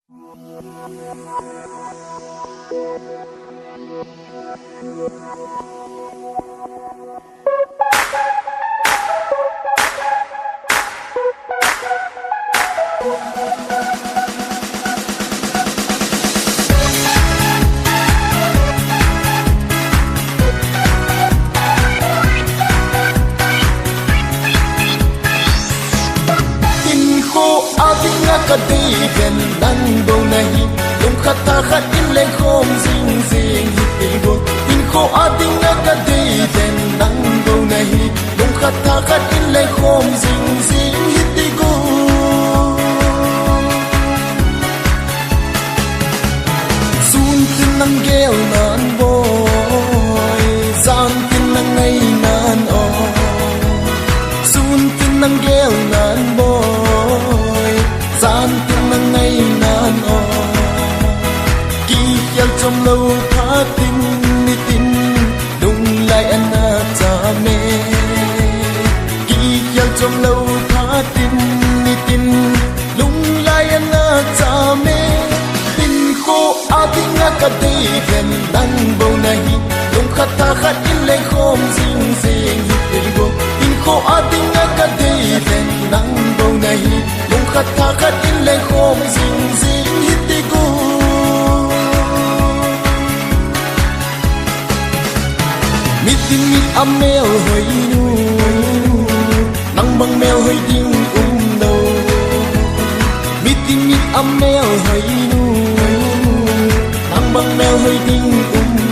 Ka đi gần đăng bầu này lung khát ta khát in lên khom zing zing hít đi go in kho a ding ka đi gần đăng bầu này lung khát ta khát in lên khom zing zing hít đi go sun tin nang gel nan boy zan tin nang ngay nan o sun tin nang gel nan boy gian tin nang ngày nan o kỳ yal trong lâu phá tin ni tin đung lại anh cha mẹ kỳ yal trong lâu phá tin ni tin đung lại anh cha mẹ tin khô a tin ka đi gần đăng bầu này đung khát ta khát in lên khom zing zing hít đi go tin khô a tin ka đi gần đăng bầu này khát ta khát in lên khom zing zing hít đi go mít tin mít am mèo hơi nu nắng băng mèo hơi đinh đầu mít tin mít am mèo hơi nu nắng băng mèo hơi đinh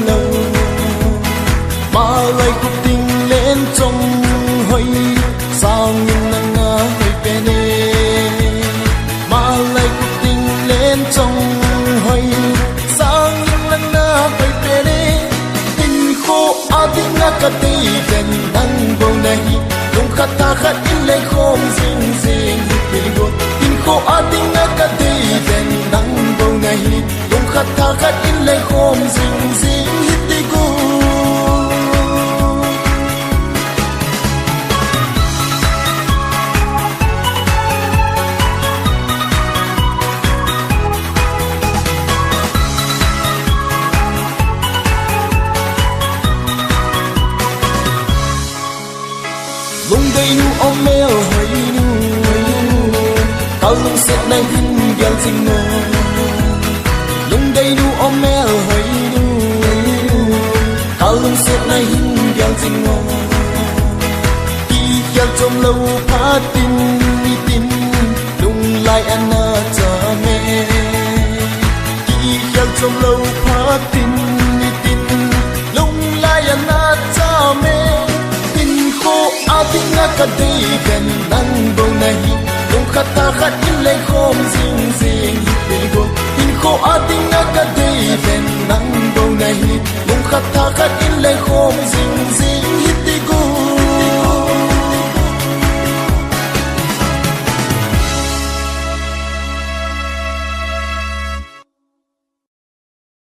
đầu mà lại cục tình lên trong hơi sao nhìn nắng hơi bên trong hơi sang lần na bay về đây tình khô a tiếng ca tây gần đăng bầu này lung khát ta khát in lên khom zing zing hít đi go tình khô a tiếng ca tây gần đăng bầu này lung khát ta khát in lên khom zing zing hít đi go lung đây nu om mèo hơi nu cao lung sẽ nay hin gel sing ngô lung đây nu om mèo hơi nu cao lung sẽ nay hin gel sing ngô đi gel trong lâu phá tin ni tin lung lại anh cha mẹ đi gel trong lâu phá tin ni tin lung lại anh cha mẹ a tiếng ka đi gần đăng bầu này lung khát ta khát in lên khom zing zing